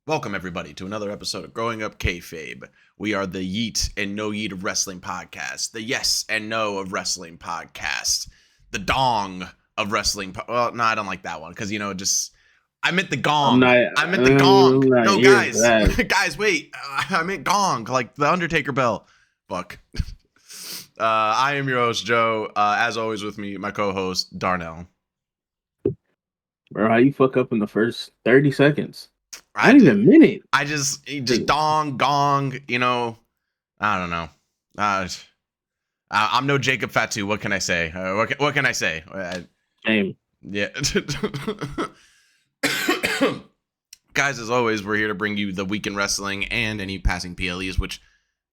Welcome, everybody, to another episode of Growing Up Kayfabe. We are the Yeet and No Yeet of Wrestling podcast, the Yes and No of Wrestling podcast, the Dong of Wrestling. Well, no, I don't like that one because, I meant the gong. I meant the gong. No, guys. Guys, wait. I meant gong, like the Undertaker bell. Fuck. I am your host, Joe. As always, with me, my co-host, Darnell. Bro, how you fuck up in the first 30 seconds? Not even a minute. I just dong, gong, I don't know. I'm no Jacob Fatu. What can I say? What can I say? Same. Yeah. Guys, as always, we're here to bring you the week in wrestling and any passing PLEs, which is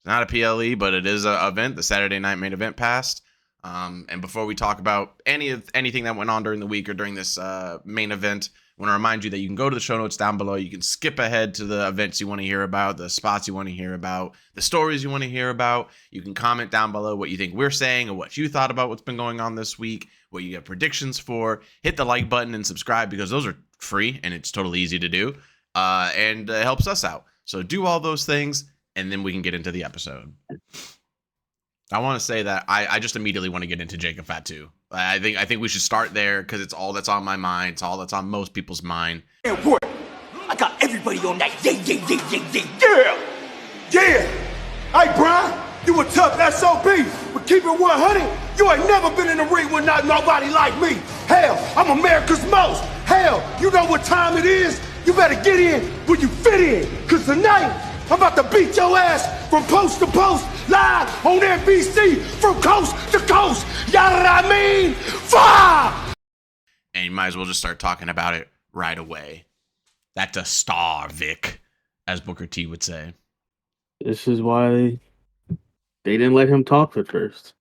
not a PLE, but it is an event. The Saturday night main event passed. And before we talk about anything that went on during the week or during this main event, I want to remind you that you can go to the show notes down below. You can skip ahead to the events you want to hear about, the spots you want to hear about, the stories you want to hear about. You can comment down below what you think we're saying or what you thought about what's been going on this week, what you have predictions for. Hit the like button and subscribe because those are free and it's totally easy to do. And it helps us out. So do all those things and then we can get into the episode. I want to say that I just immediately want to get into Jacob Fatu. I think we should start there because it's all that's on my mind. It's all that's on most people's mind. I got everybody on that. Yeah. Hey, Brian, you a tough SOB, but keep it 100. You ain't never been in the ring with nobody like me. Hell, I'm America's most. Hell, you know what time it is? You better get in when you fit in, because tonight, I'm about to beat your ass from post to post, live on NBC, from coast to coast. You know what I mean? Fire! And you might as well just start talking about it right away. That's a star, Vic, as Booker T would say. This is why they didn't let him talk at first.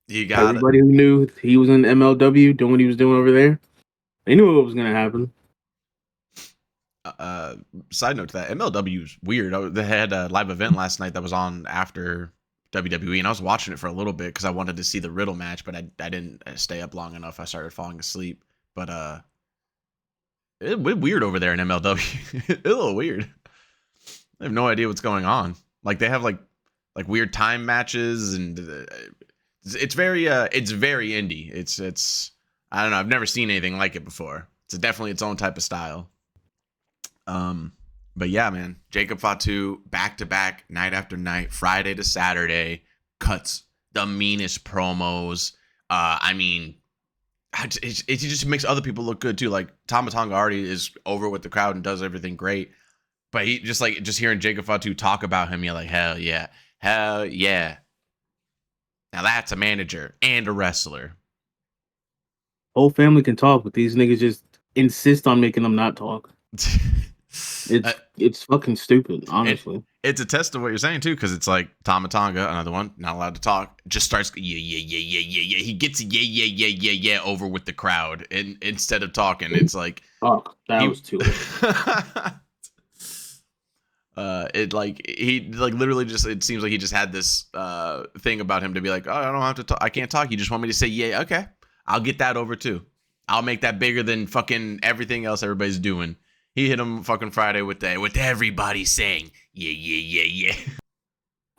You got everybody who knew he was in MLW doing what he was doing over there. They knew what was going to happen. Side note to that, MLW is weird. They had a live event last night that was on after WWE, and I was watching it for a little bit because I wanted to see the Riddle match, but I didn't stay up long enough. I started falling asleep. But it's weird over there in MLW. It's a little weird. I have no idea what's going on. Like they have like weird time matches, and it's very indie. It's I don't know. I've never seen anything like it before. It's definitely its own type of style. But yeah, man, Jacob Fatu back to back, night after night, Friday to Saturday, cuts the meanest promos. I mean, it just makes other people look good too. Like Tama Tonga already is over with the crowd and does everything great, but he just hearing Jacob Fatu talk about him, you're like, hell yeah. Now that's a manager and a wrestler. Whole family can talk, but these niggas just insist on making them not talk. It's fucking stupid, honestly. It's a test of what you're saying too, because it's like Tama Tonga, another one, not allowed to talk, just starts yeah. He gets yeah over with the crowd, and instead of talking, it's like that was too late. He literally just, it seems like he just had this thing about him to be like, oh, I don't have to talk, I can't talk. You just want me to say yeah, okay, I'll get that over too. I'll make that bigger than fucking everything else everybody's doing. He hit him fucking Friday with everybody saying yeah.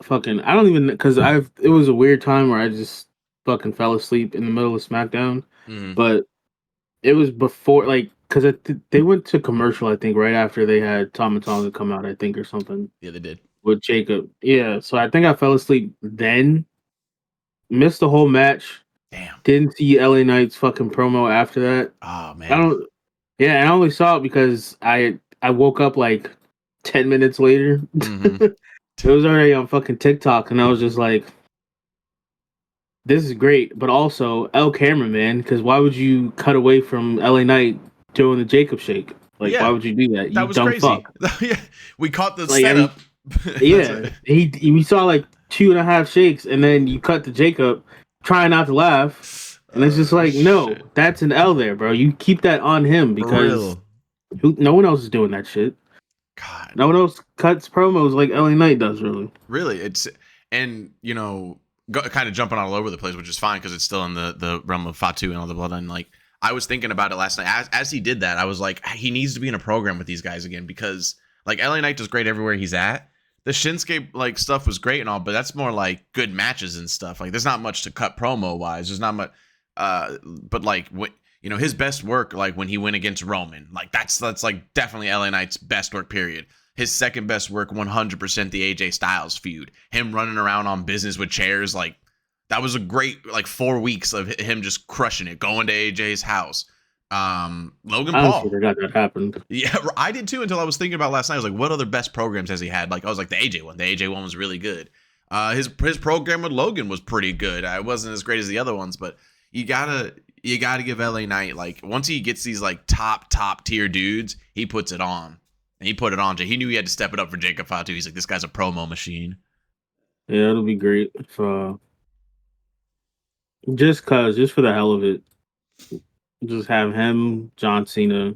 Fucking, I don't even, because it was a weird time where I just fucking fell asleep in the middle of SmackDown. Mm-hmm. But it was before, because they went to commercial, I think, right after they had Tama Tonga come out, I think, or something. Yeah, they did. With Jacob. Yeah, so I think I fell asleep then, missed the whole match. Damn. Didn't see LA Knight's fucking promo after that. Oh, man. And I only saw it because I woke up 10 minutes later. Mm-hmm. It was already on fucking TikTok, and I was just like, this is great, but also El Cameraman, because why would you cut away from LA Knight doing the Jacob shake? Why would you do that? That you was dumb crazy. Fuck. Yeah, we caught the setup. Yeah, we saw 2.5 shakes, and then you cut to Jacob, trying not to laugh. And it's just no, shit. That's an L there, bro. You keep that on him because no one else is doing that shit. God. No one else cuts promos like LA Knight does, really. Really, it's, and, kind of jumping all over the place, which is fine because it's still in the realm of Fatu and all the bloodline. I was thinking about it last night. As he did that, I was like, he needs to be in a program with these guys again, because like LA Knight does great everywhere he's at. The Shinsuke like stuff was great and all, but that's more like good matches and stuff. Like there's not much to cut promo wise. There's not much, but like what, you know, his best work, like when he went against Roman, like that's like definitely LA Knight's best work, period. His second best work, 100% the AJ Styles feud. Him running around on business with chairs, like that was a great like 4 weeks of him just crushing it, going to AJ's house. Logan I Paul. honestly forgot that happened. Yeah, I did too until I was thinking about last night. I was like, what other best programs has he had? Like I was like, the AJ one. The AJ one was really good. His program with Logan was pretty good. It wasn't as great as the other ones, but you gotta give LA Knight, like once he gets these like top tier dudes, he puts it on. And he put it on. He knew he had to step it up for Jacob Fatu. He's like, this guy's a promo machine. Yeah, it'll be great if just for the hell of it, just have him, John Cena,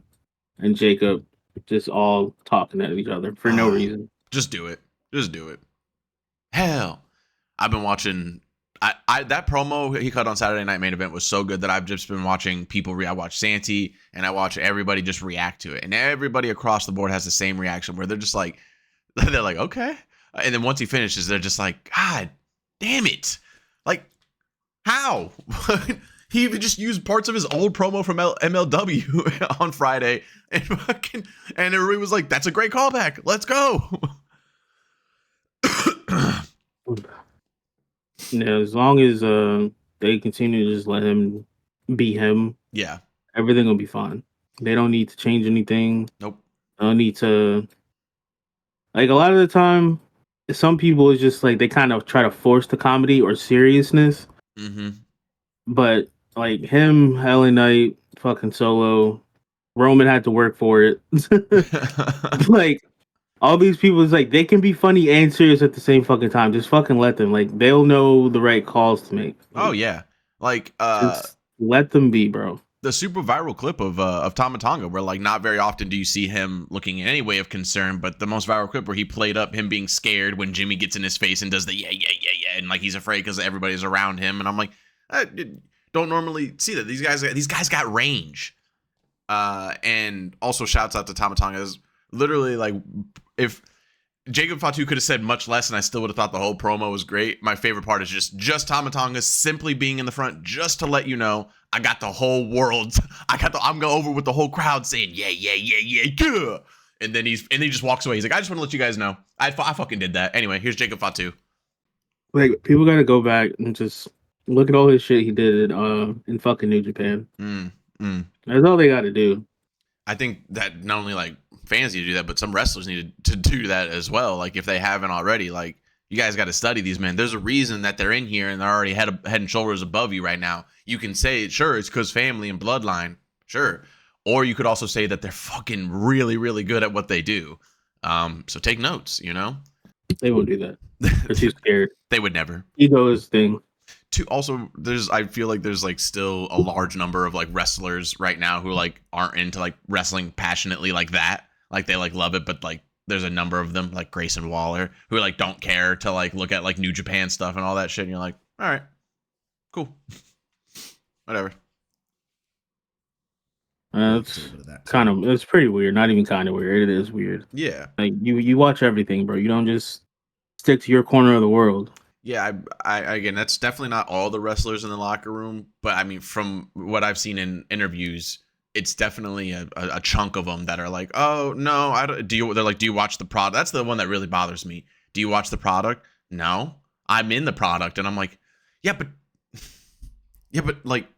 and Jacob just all talking at each other for no reason. Just do it. Just do it. Hell, I've been watching. That promo he cut on Saturday Night Main Event was so good that I've just been watching people. I watch Santi and I watch everybody just react to it, and everybody across the board has the same reaction where they're just like, they're like, okay, and then once he finishes, they're just like, God damn it, like how he even just used parts of his old promo from MLW on Friday, and everybody was like, that's a great callback. Let's go. Yeah, as long as they continue to just let him be him, yeah, everything will be fine. They don't need to change anything. Nope. They don't need to, like, a lot of the time, some people is just like they kind of try to force the comedy or seriousness. Mm-hmm. But like him, LA Knight, fucking Solo, Roman had to work for it. Like all these people is like they can be funny and serious at the same fucking time. Just fucking let them. Like they'll know the right calls to make. Oh yeah, like just let them be, bro. The super viral clip of Tama Tonga, where like not very often do you see him looking in any way of concern, but the most viral clip where he played up him being scared when Jimmy gets in his face and does the yeah, and like he's afraid because everybody's around him, and I'm like, I don't normally see that. These guys got range. And also shouts out to Tama Tonga. Is literally like, if Jacob Fatu could have said much less and I still would have thought the whole promo was great. My favorite part is just Tama Tonga simply being in the front just to let you know I got the whole world. I'm going over with the whole crowd saying yeah. And then he just walks away. He's like, I just want to let you guys know I fucking did that. Anyway, here's Jacob Fatu. Like people got to go back and just look at all his shit he did in fucking New Japan. That's all they got to do. I think that not only like fans need to do that, but some wrestlers need to do that as well. Like if they haven't already, like you guys got to study these men. There's a reason that they're in here and they're already head and shoulders above you right now. You can say, sure, it's because family and bloodline, sure. Or you could also say that they're fucking really, really good at what they do. So take notes, you know? They won't do that. They're too scared. They would never. Ego is thing. Also, I feel like there's like still a large number of like wrestlers right now who like aren't into like wrestling passionately like that. Like they like love it, but like there's a number of them like Grayson Waller who like don't care to like look at like New Japan stuff and all that shit. And you're like, all right, cool, whatever. It's pretty weird. Not even kind of weird. It is weird. Yeah. Like you watch everything, bro. You don't just stick to your corner of the world. Yeah, I again, that's definitely not all the wrestlers in the locker room, but I mean, from what I've seen in interviews, it's definitely a chunk of them that are like, oh no, I don't. They're like, do you watch the product? That's the one that really bothers me. Do you watch the product? No, I'm in the product, and I'm like, yeah, but like,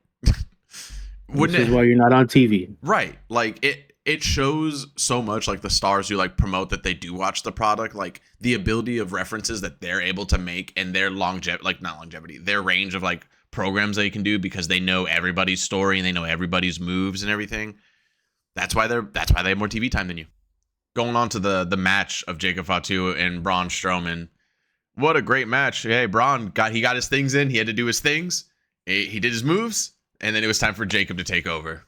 wouldn't this is why you're not on TV, right? Like it shows so much, like the stars who like promote that they do watch the product, like the ability of references that they're able to make and their their range of like programs they can do because they know everybody's story and they know everybody's moves and everything. That's why they have more TV time than you. Going on to the match of Jacob Fatu and Braun Strowman. What a great match. Hey, Braun got his things in. He had to do his things. He did his moves, and then it was time for Jacob to take over.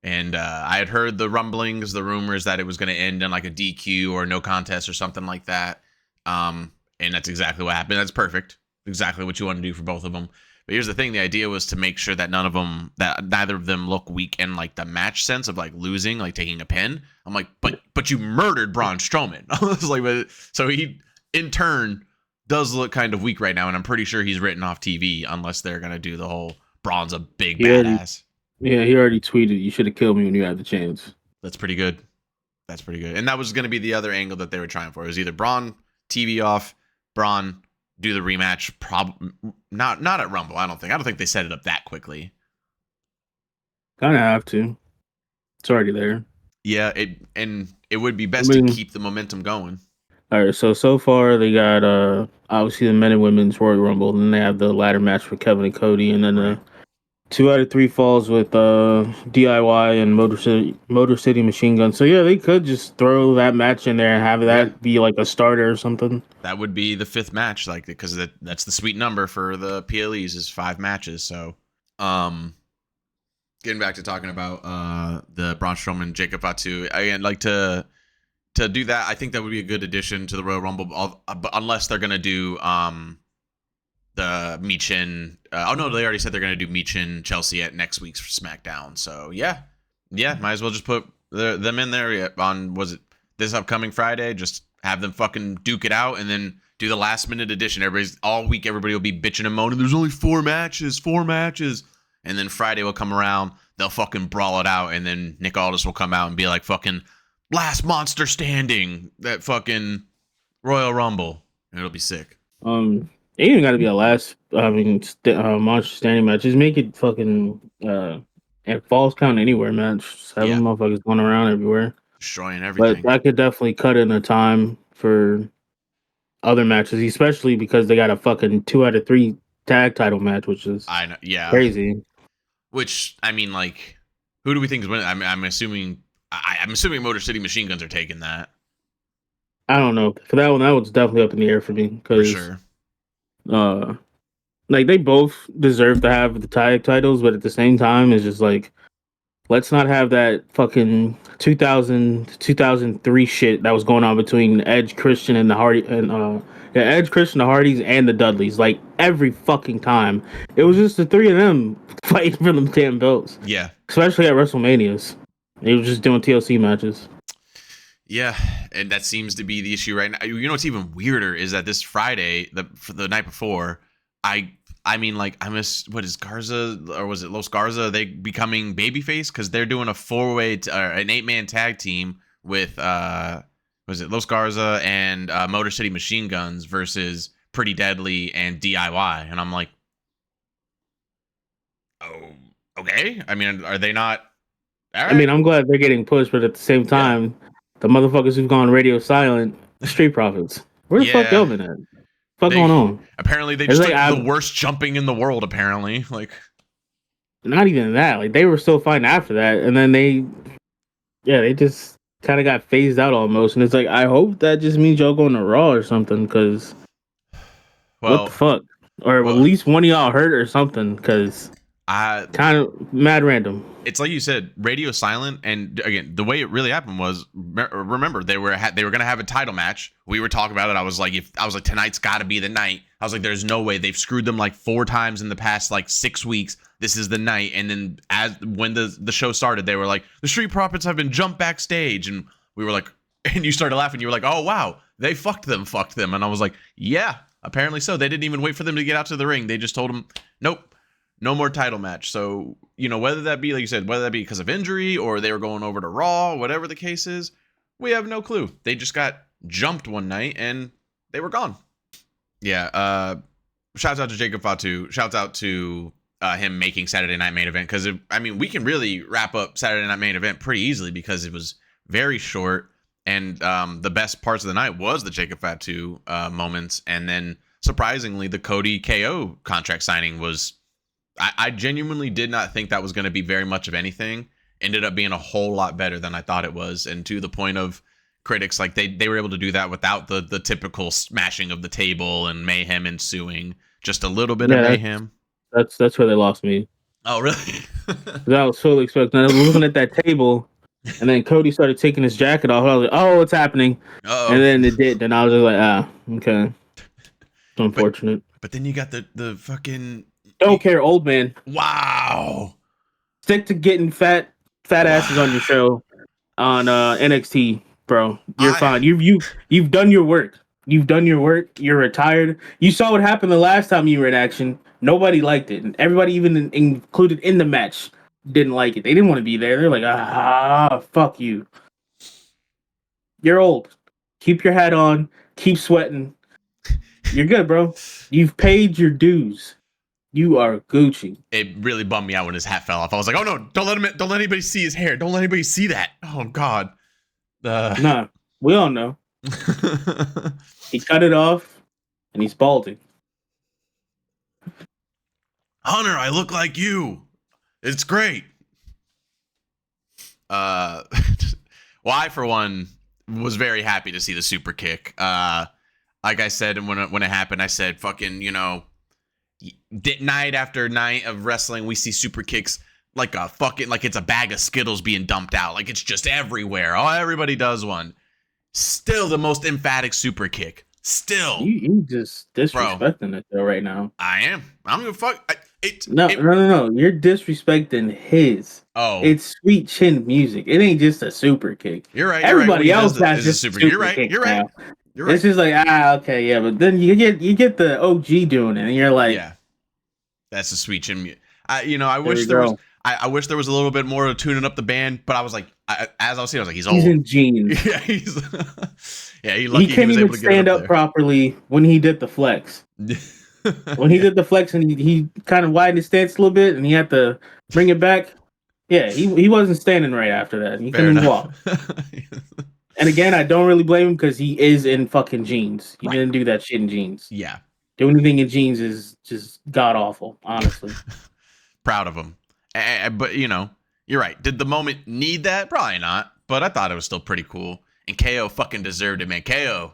And I had heard the rumblings, the rumors that it was going to end in like a DQ or no contest or something like that. And that's exactly what happened. That's perfect. Exactly what you want to do for both of them. But here's the thing: the idea was to make sure that neither of them look weak in like the match sense of like losing, like taking a pin. I'm like, but you murdered Braun Strowman. I was like, so he in turn does look kind of weak right now, and I'm pretty sure he's written off TV unless they're gonna do the whole Braun's a big badass. He already tweeted, "You should have killed me when you had the chance." That's pretty good. That's pretty good. And that was going to be the other angle that they were trying for. It was either Braun TV off, Braun do the rematch. Not at Rumble. I don't think they set it up that quickly. Kind of have to. It's already there. Yeah, it would be best to keep the momentum going. All right, so far they got obviously the men and women's Royal Rumble, and then they have the ladder match for Kevin and Cody, and then the 2 out of 3 falls with DIY and Motor City Machine Gun. So yeah, they could just throw that match in there and have that be like a starter or something. That would be the 5th match, like because that's the sweet number for the PLEs is 5 matches. So, getting back to talking about the Braun Strowman Jacob Fatu, I'd like to do that. I think that would be a good addition to the Royal Rumble, but unless they're gonna do the Michin. Oh no, they already said they're gonna do Michin Chelsea at next week's SmackDown. So yeah, might as well just put them in there on this upcoming Friday. Just have them fucking duke it out, and then do the last minute edition. Everybody will be bitching and moaning. There's only 4 matches, and then Friday will come around. They'll fucking brawl it out, and then Nick Aldis will come out and be like fucking last monster standing. That fucking Royal Rumble, and it'll be sick. It ain't got to be a last. Monster standing match. Just make it fucking and falls count anywhere match. 7 motherfuckers going around everywhere, destroying everything. But I could definitely cut in a time for other matches, especially because they got a fucking 2 out of 3 tag title match, which is crazy. Which I mean, like, who do we think is winning? I'm assuming Motor City Machine Guns are taking that. I don't know for that one. That one's definitely up in the air for me for sure. Like they both deserve to have the tag titles, but at the same time, it's just like, let's not have that fucking 2003 shit that was going on between Edge, Christian, and the Hardy, and Edge, Christian, the Hardys, and the Dudleys. Like every fucking time, it was just the 3 of them fighting for them damn belts. Yeah, especially at WrestleManias, they were just doing TLC matches. Yeah, and that seems to be the issue right now. You know what's even weirder is that this Friday, the night before, I mean, like, what is Garza, or was it Los Garza? They becoming babyface because they're doing a 4-way, an 8-man tag team with was it Los Garza and Motor City Machine Guns versus Pretty Deadly and DIY, and I'm like, oh, okay. I mean, are they not? All right. I mean, I'm glad they're getting pushed, but at the same time, the motherfuckers who've gone radio silent, Street Profits. Where the fuck y'all been at? What's going on? Apparently, they just like the worst jumping in the world. Apparently, like not even that. Like they were still fighting after that, and then they just kind of got phased out almost. And it's like, I hope that just means y'all going to Raw or something, because what the fuck? Or at least one of y'all hurt or something, because kind of mad random. It's like you said, radio silent, and again, the way it really happened was, remember they were gonna have a title match. We were talking about it. I was like, tonight's got to be the night. I was like, there's no way. They've screwed them like 4 times in the past like 6 weeks. This is the night. And then when the show started, they were like, the Street Profits have been jumped backstage, and we were like, and you started laughing. You were like, oh wow, they fucked them, and I was like, yeah, apparently so. They didn't even wait for them to get out to the ring. They just told them, nope. No more title match. So, you know, whether that be, like you said, whether that be because of injury or they were going over to Raw, whatever the case is, we have no clue. They just got jumped one night and they were gone. Yeah. Shouts out to Jacob Fatu. Shouts out to him making Saturday Night Main Event. Because, I mean, we can really wrap up Saturday Night Main Event pretty easily because it was very short. And the best parts of the night was the Jacob Fatu moments. And then, surprisingly, the Cody KO contract signing was... I genuinely did not think that was going to be very much of anything. Ended up being a whole lot better than I thought it was. And to the point of critics, like they were able to do that without the typical smashing of the table and mayhem ensuing. Just a little bit of mayhem. That's where they lost me. Oh, really? I was totally expecting. I was looking at that table, and then Cody started taking his jacket off. I was like, oh, what's happening? Uh-oh. And then it did. And I was just like, okay. It's unfortunate. But then you got the fucking... Don't care, old man. Wow. Stick to getting fat asses on your show on NXT, bro. You're fine. You've done your work. You've done your work. You're retired. You saw what happened the last time you were in action. Nobody liked it, and everybody, even included in the match, didn't like it. They didn't want to be there. They're like, fuck you. You're old. Keep your hat on. Keep sweating. You're good, bro. You've paid your dues. You are Gucci. It really bummed me out when his hat fell off. I was like, oh no, don't let anybody see his hair. Don't let anybody see that. Oh God. Nah, we all know. He cut it off and he's balding. Hunter, I look like you. It's great. Well, I, for one, was very happy to see the super kick. Like I said, when it happened, I said, fucking, night after night of wrestling, we see super kicks like it's a bag of Skittles being dumped out. Like it's just everywhere. Oh, everybody does one. Still the most emphatic super kick. Still. You just disrespecting it though right now. I am. I'm gonna fuck. No. You're disrespecting his. Oh. It's sweet chin music. It ain't just a super kick. You're right. Everybody else has just super You're right. kick. You're right. Now. You're right. It's just like, okay, yeah, but then you get the OG doing it, and you're like, yeah, that's a sweet chin music. I wish there was. I wish there was a little bit more of tuning up the band, but I was like, as I was saying, I was like, he's old. He's in jeans. Yeah, he couldn't even stand up properly when he did the flex. When he did the flex and he kind of widened his stance a little bit, and he had to bring it back. Yeah, he wasn't standing right after that. He couldn't walk. And again, I don't really blame him because he is in fucking jeans. He didn't do that shit in jeans. Yeah. Doing anything in jeans is just god awful, honestly. Proud of him. But, you're right. Did the moment need that? Probably not. But I thought it was still pretty cool. And KO fucking deserved it, man. KO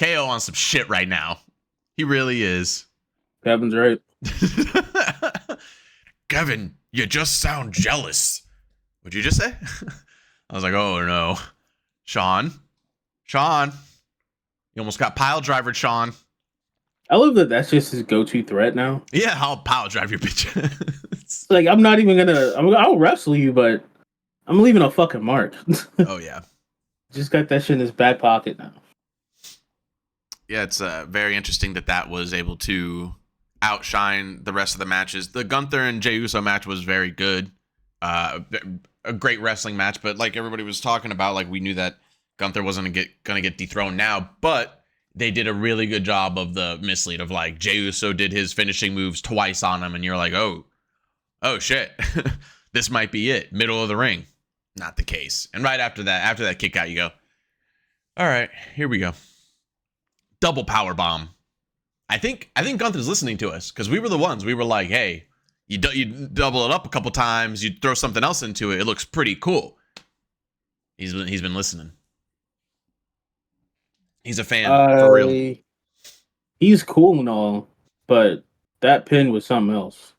on some shit right now. He really is. Kevin's right. Kevin, you just sound jealous. What'd you just say? I was like, oh no. Shawn. You almost got pile drivered, Shawn. I love that that's just his go-to threat now. Yeah, I'll pile drive your bitch. Like, I'm not even gonna... I'll wrestle you, but I'm leaving a fucking mark. Oh, yeah. Just got that shit in his back pocket now. Yeah, it's very interesting that was able to outshine the rest of the matches. The Gunther and Jey Uso match was very good. A great wrestling match, but like everybody was talking about, like we knew that Gunther wasn't gonna get dethroned now, but they did a really good job of the mislead of like Jey Uso did his finishing moves twice on him, and you're like, oh shit, this might be it. Middle of the ring. Not the case. And right after that kick out, you go, all right, here we go. Double power bomb. I think Gunther's listening to us because we were the ones. We were like, hey, you double it up a couple times, you throw something else into it. It looks pretty cool. He's been listening. He's a fan for real. He's cool and all, but that pin was something else.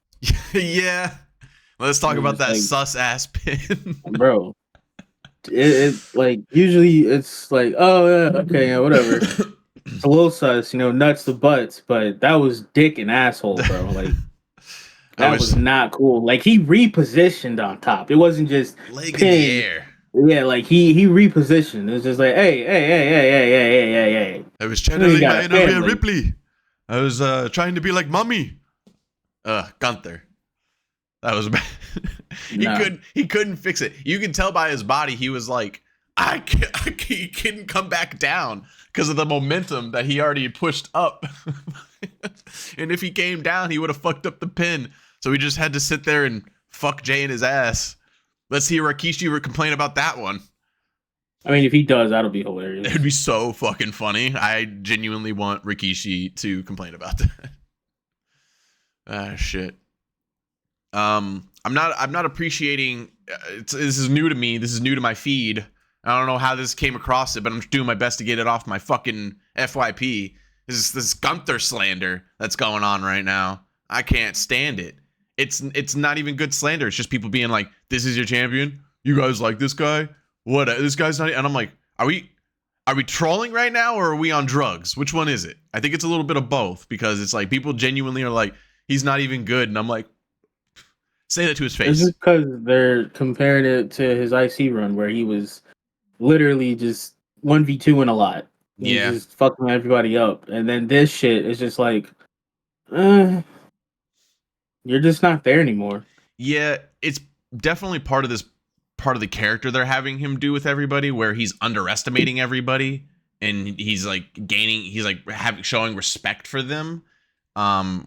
Yeah. Let's talk about that sus ass pin. Bro. It like usually it's like, oh yeah, okay, yeah, whatever. It's a little sus, nuts to butts, but that was dick and asshole, bro. Like that was not cool. Like he repositioned on top. It wasn't just leg in the air. Yeah, like he repositioned. It was just like, hey. I was channeling my inner Rhea Ripley. I was trying to be like mommy. Gunther. That was bad. He couldn't fix it. You can tell by his body. He was like, he couldn't come back down because of the momentum that he already pushed up. And if he came down, he would have fucked up the pin. So he just had to sit there and fuck Jay in his ass. Let's hear Rikishi complain about that one. I mean, if he does, that'll be hilarious. It'd be so fucking funny. I genuinely want Rikishi to complain about that. Shit. I'm not appreciating. This is new to me. This is new to my feed. I don't know how this came across it, but I'm doing my best to get it off my fucking FYP. This Gunther slander that's going on right now. I can't stand it. It's not even good slander. It's just people being like, "This is your champion. You guys like this guy? What? This guy's not." And I'm like, Are we trolling right now, or are we on drugs? Which one is it? I think it's a little bit of both, because it's like people genuinely are like, He's not even good. And I'm like, say that to his It's face. just because they're comparing it to his IC run where he was literally just 1v2 in a lot. He's just fucking everybody up. And then this shit is just like, you're just not there anymore. Yeah, it's definitely part of the character they're having him do with everybody, where he's underestimating everybody and he's like showing respect for them,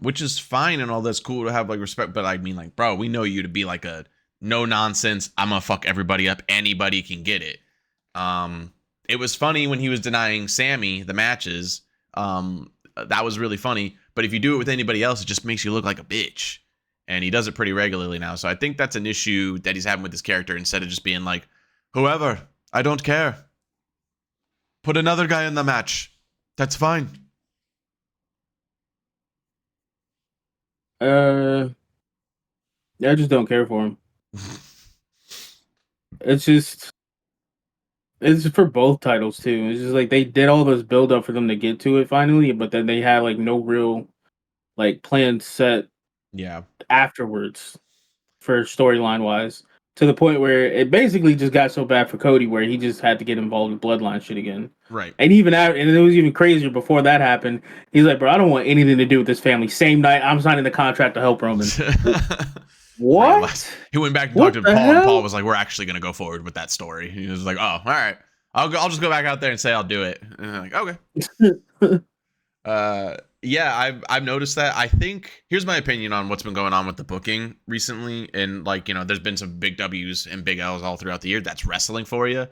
which is fine and all that's cool to have like respect. But I mean, like, bro, we know you to be like a no nonsense, I'm gonna fuck everybody up, anybody can get it. It was funny when he was denying Sammy the matches. That was really funny. But if you do it with anybody else, it just makes you look like a bitch. And he does it pretty regularly now. So I think that's an issue that he's having with his character, instead of just being like, whoever, I don't care. Put another guy in the match. That's fine. I just don't care for him. It's for both titles too. It's just like they did all this build up for them to get to it finally, but then they had like no real like plan set afterwards for storyline wise, to the point where it basically just got so bad for Cody where he just had to get involved with bloodline shit again. Right. And even and it was even crazier before that happened. He's like, bro, I don't want anything to do with this family. Same night I'm signing the contract to help Roman. What? He went back and talked to Paul, and Paul was like, we're actually going to go forward with that story. He was like, oh, all right. I'll just go back out there and say I'll do it. And I'm like, okay. Yeah, I've noticed that. I think, here's my opinion on what's been going on with the booking recently. And like, there's been some big W's and big L's all throughout the year. That's wrestling for you.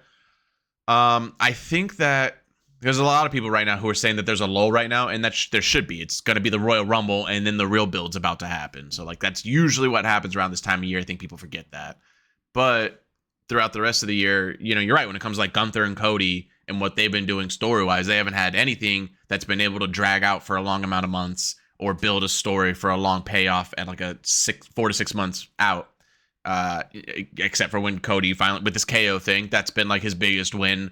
I think that there's a lot of people right now who are saying that there's a lull right now, and that there should be. It's going to be the Royal Rumble, and then the real build's about to happen. So like, that's usually what happens around this time of year. I think people forget that. But throughout the rest of the year, you're right. When it comes to like Gunther and Cody and what they've been doing story-wise, they haven't had anything that's been able to drag out for a long amount of months or build a story for a long payoff at like 4 to 6 months out. Except for when Cody finally, with this KO thing, that's been like his biggest win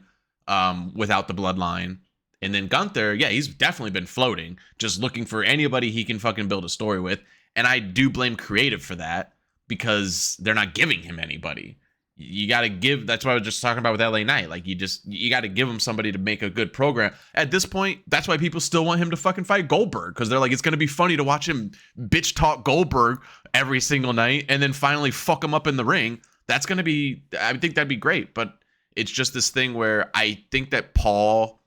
without the bloodline. And then Gunther, yeah, he's definitely been floating, just looking for anybody he can fucking build a story with. And I do blame creative for that, because they're not giving him anybody. You got to give, that's what I was just talking about with LA Knight. Like, you got to give him somebody to make a good program. At this point, that's why people still want him to fucking fight Goldberg, because they're like, it's going to be funny to watch him bitch talk Goldberg every single night and then finally fuck him up in the ring. That's going to be, I think that'd be great. But it's just this thing where I think that Paul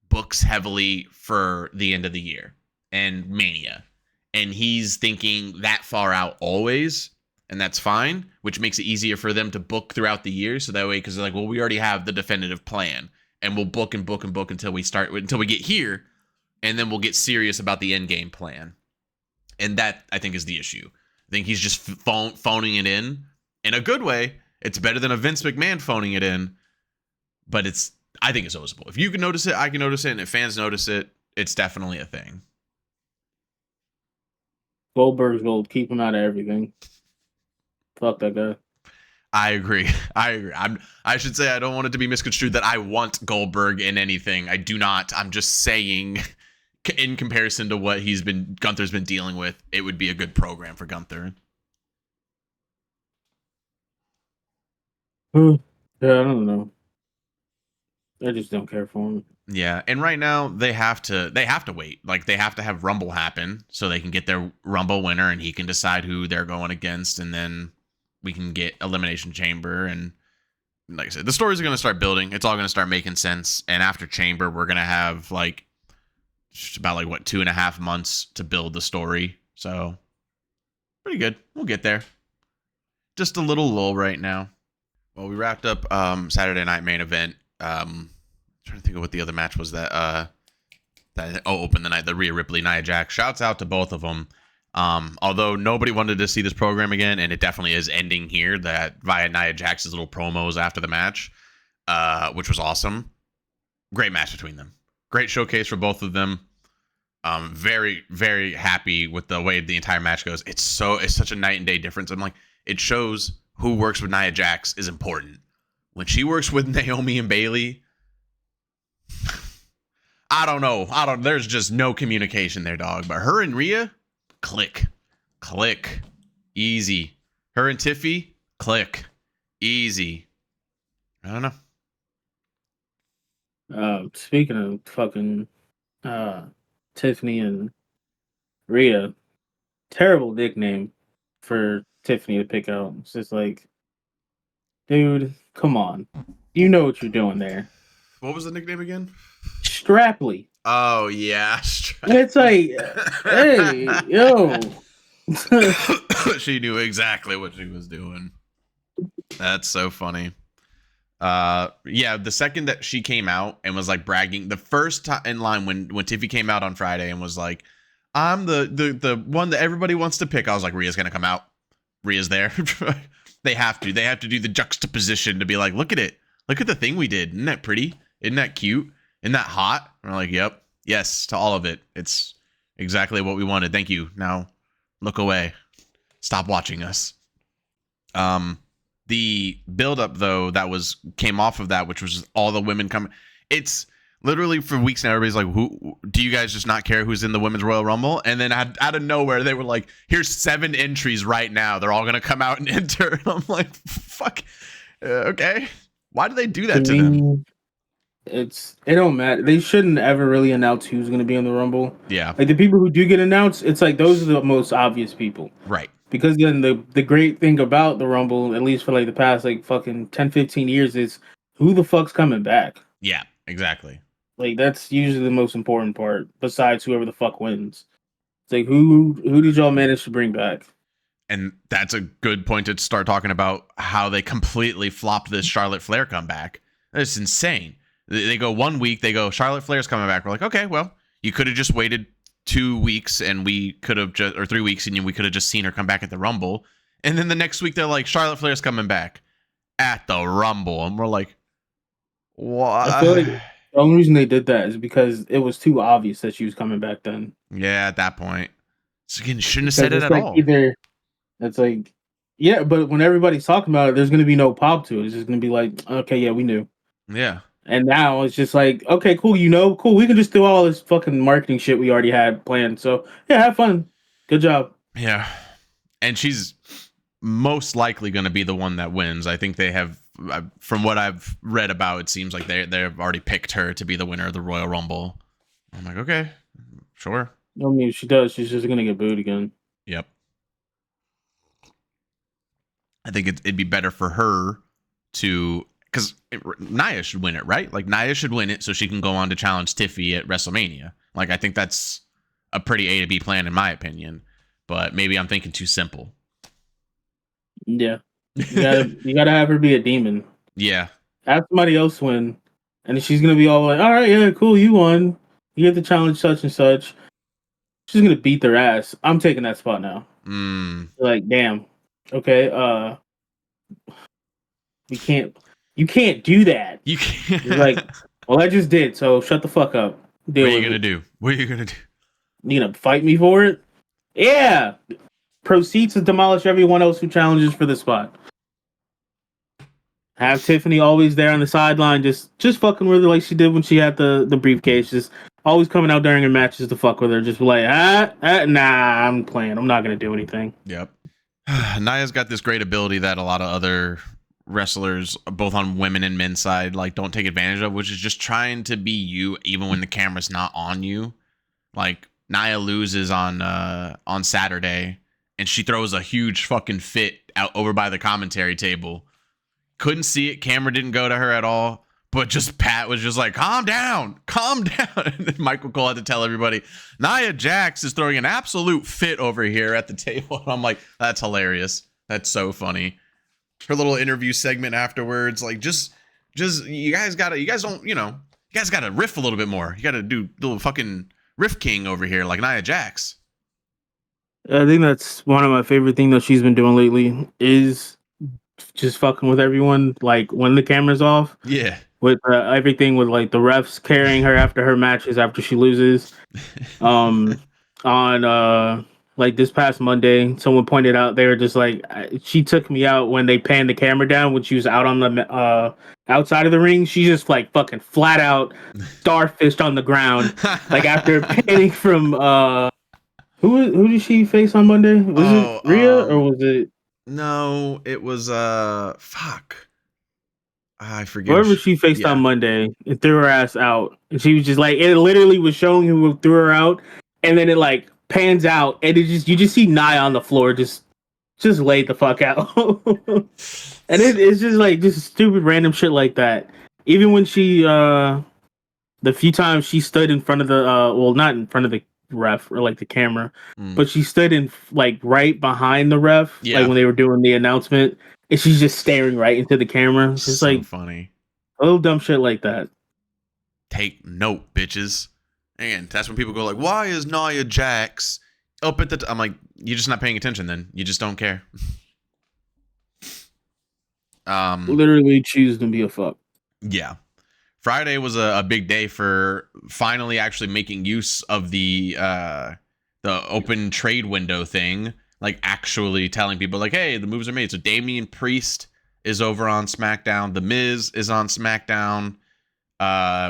books heavily for the end of the year and Mania. And he's thinking that far out always. And that's fine, which makes it easier for them to book throughout the year. So that way, because they're like, well, we already have the definitive plan, and we'll book and book and book until we get here, and then we'll get serious about the end game plan. And that, I think, is the issue. I think he's just phoning it in a good way. It's better than a Vince McMahon phoning it in, but I think it's noticeable. If you can notice it, I can notice it, and if fans notice it, it's definitely a thing. Goldberg's gold. Keep him out of everything. Fuck that guy. I agree. I should say I don't want it to be misconstrued that I want Goldberg in anything. I do not. I'm just saying, in comparison to what Gunther's been dealing with, it would be a good program for Gunther. Yeah, I don't know. I just don't care for him. Yeah, and right now they have to wait. Like, they have to have Rumble happen so they can get their Rumble winner, and he can decide who they're going against, and then we can get Elimination Chamber. And like I said, the stories are going to start building. It's all going to start making sense. And after Chamber, we're going to have like just about 2.5 months to build the story. So pretty good. We'll get there. Just a little lull right now. Well, we wrapped up Saturday night main event. Trying to think of what the other match was that opened the night, the Rhea Ripley Nia Jax. Shouts out to both of them. Although nobody wanted to see this program again, and it definitely is ending here via Nia Jax's little promos after the match, which was awesome. Great match between them. Great showcase for both of them. Very, very happy with the way the entire match goes. It's such a night and day difference. I'm like, it shows who works with Nia Jax is important. When she works with Naomi and Bayley, I don't know. There's just no communication there, dog. But her and Rhea, click. Easy. Her and Tiffy, click. Easy. I don't know. Speaking of fucking Tiffany and Rhea, terrible nickname for Tiffany to pick out. It's just like, dude, come on. You know what you're doing there. What was the nickname again? Strapley. Oh, yeah. It's like, hey, yo. She knew exactly what she was doing. That's so funny. Yeah, the second that she came out and was like bragging, the first time in line when Tiffy came out on Friday and was like, I'm the one that everybody wants to pick, I was like, Rhea's gonna come out. Rhea's there. They have to do the juxtaposition to be like, look at it. Look at the thing we did. Isn't that pretty? Isn't that cute? Isn't that hot? And we're like, yep. Yes, to all of it. It's exactly what we wanted. Thank you. Now look away. Stop watching us. The build-up though that came off of that, which was all the women coming. It's literally for weeks now. Everybody's like, "Who do you guys just not care who's in the Women's Royal Rumble?" And then out of nowhere, they were like, "Here's 7 entries right now. They're all gonna come out and enter." And I'm like, "Fuck, okay." Why do they do that to them? It don't matter. They shouldn't ever really announce who's gonna be in the Rumble. Yeah, like the people who do get announced, it's like those are the most obvious people, right? Because then the great thing about the Rumble, at least for like the past like fucking 10-15 years, is who the fuck's coming back. Yeah, exactly. Like that's usually the most important part, besides whoever the fuck wins. It's like who did y'all manage to bring back? And that's a good point to start talking about how they completely flopped this Charlotte Flair comeback. That's insane. They go 1 week, they go, Charlotte Flair's coming back. We're like, okay, well, you could have just waited 2 weeks and we could have just, or 3 weeks, and we could have just seen her come back at the Rumble. And then the next week they're like, Charlotte Flair's coming back at the Rumble. And we're like, what? I feel like the only reason they did that is because it was too obvious that she was coming back then. Yeah, at that point. So again, shouldn't have said it at all. Either it's like, yeah, but when everybody's talking about it, there's going to be no pop to it. It's just going to be like, okay, yeah, we knew. Yeah. And now it's just like, okay, cool, cool. We can just do all this fucking marketing shit we already had planned. So yeah, have fun. Good job. Yeah. And she's most likely going to be the one that wins. I think they have, from what I've read about, it seems like they've already picked her to be the winner of the Royal Rumble. I'm like, okay, sure. I mean, if she does, she's just going to get booed again. Yep. I think it'd be better for her to, because Nia should win it, right? Like Nia should win it so she can go on to challenge Tiffy at WrestleMania. Like I think that's a pretty A to B plan in my opinion, but maybe I'm thinking too simple. Yeah, you gotta have her be a demon. Yeah, have somebody else win, and she's gonna be all like, "All right, yeah, cool, you won. You get to challenge such and such." She's gonna beat their ass. I'm taking that spot now. Like, damn. Okay, you can't do that. You can't. You're like, well, I just did, so shut the fuck up. What are you gonna do? What are you gonna do? You gonna fight me for it? Yeah. Proceed to demolish everyone else who challenges for the spot. Have Tiffany always there on the sideline, just fucking with her like she did when she had the briefcase. Just always coming out during her matches to fuck with her. Just like, nah, I'm playing. I'm not gonna do anything. Yep. Nia's got this great ability that a lot of other wrestlers, both on women and men's side, like don't take advantage of, which is just trying to be you even when the camera's not on you. Like Nia loses on Saturday and she throws a huge fucking fit out over by the commentary table. Couldn't see it, camera didn't go to her at all, but just Pat was just like, calm down. And then Michael Cole had to tell everybody, Nia Jax is throwing an absolute fit over here at the table. And I'm like, that's hilarious. That's so funny. Her little interview segment afterwards, like just you guys gotta riff a little bit more. You gotta do little fucking riff king over here like Nia Jax. I think that's one of my favorite things that she's been doing lately is just fucking with everyone, like when the camera's off. Yeah. With everything with like the refs carrying her after her matches after she loses. On like this past Monday, someone pointed out they were just like, she took me out when they panned the camera down when she was out on the outside of the ring. She just like fucking flat out starfished on the ground, like after panning from Who did she face on Monday? Was it Rhea or was it? No, it was fuck. I forget. Whoever she faced on Monday and threw her ass out. And she was just like, it literally was showing who threw her out. And then it like pans out and you just see Nia on the floor just laid the fuck out. And it's just like just stupid random shit like that. Even when she the few times she stood in front of the well, not in front of the ref or like the camera, but she stood in like right behind the ref, like when they were doing the announcement, and she's just staring right into the camera. It's just so like funny. A little dumb shit like that. Take note, bitches. And that's when people go like, why is Nia Jax up at the I'm like, you're just not paying attention then. You just don't care. Literally choose to be a fuck. Yeah. Friday was a big day for finally actually making use of the open trade window thing, like actually telling people like, hey, the moves are made. So Damian Priest is over on SmackDown. The Miz is on SmackDown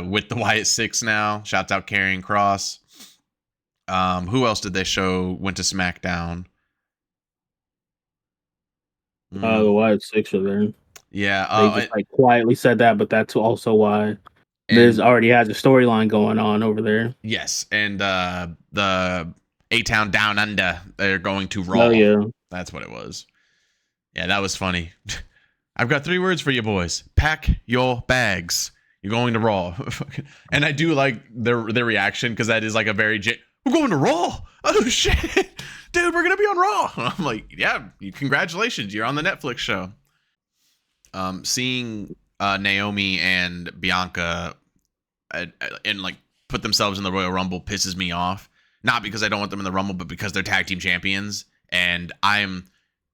with the Wyatt Six now. Shouts out Karrion Kross. Who else did they show went to SmackDown? The Wyatt Six are there. Yeah, they just like quietly said that, but that's also why Miz already has a storyline going on over there. Yes, and the A-Town Down Under, they're going to Raw. Oh yeah, that's what it was. Yeah, that was funny. I've got 3 words for you boys: pack your bags. You're going to Raw. And I do like their reaction because that is like a very we're going to Raw. Oh shit, dude, we're gonna be on Raw. I'm like, yeah, congratulations, you're on the Netflix show. Seeing Naomi and Bianca and like put themselves in the Royal Rumble pisses me off. Not because I don't want them in the Rumble, but because they're tag team champions, and I'm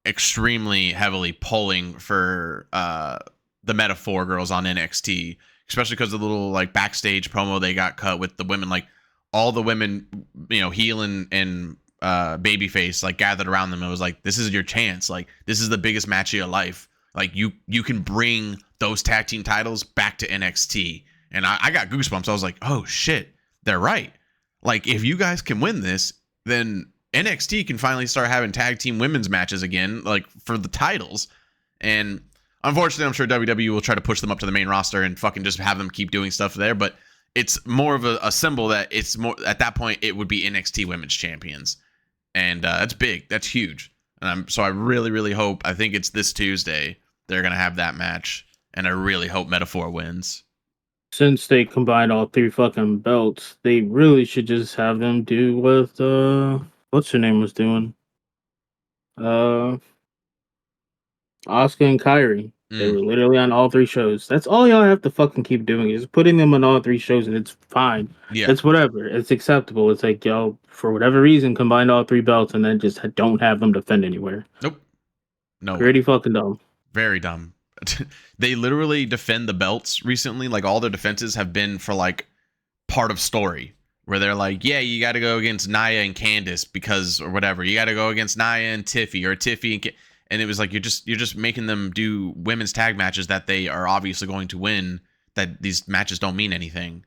extremely heavily pulling for the Meta-4 girls on NXT, especially because of the little like backstage promo they got cut with the women, like all the women, you know, heel and babyface like gathered around them. It was like, this is your chance. Like, this is the biggest match of your life. Like, you can bring those tag team titles back to NXT. And I got goosebumps. I was like, oh shit, they're right. Like, if you guys can win this, then NXT can finally start having tag team women's matches again, like for the titles. And unfortunately, I'm sure WWE will try to push them up to the main roster and fucking just have them keep doing stuff there. But it's more of a symbol that it's more, at that point, it would be NXT women's champions. And that's big. That's huge. And so I really, really hope, I think it's this Tuesday, they're going to have that match. And I really hope Meta-4 wins. Since they combined all 3 fucking belts, they really should just have them do what what's her name was doing. Asuka and Kairi. They were literally on all 3 shows. That's all y'all have to fucking keep doing, is putting them on all 3 shows, and it's fine. Yeah, it's whatever. It's acceptable. It's like, y'all, for whatever reason, combine all 3 belts and then just don't have them defend anywhere. Nope. No. Pretty fucking dumb. Very dumb. They literally defend the belts recently. Like, all their defenses have been for like part of story, where they're like, yeah, you got to go against Nia and Candice because, or whatever. You got to go against Nia and Tiffy, or Tiffy and it was like, you're just making them do women's tag matches that they are obviously going to win, that these matches don't mean anything.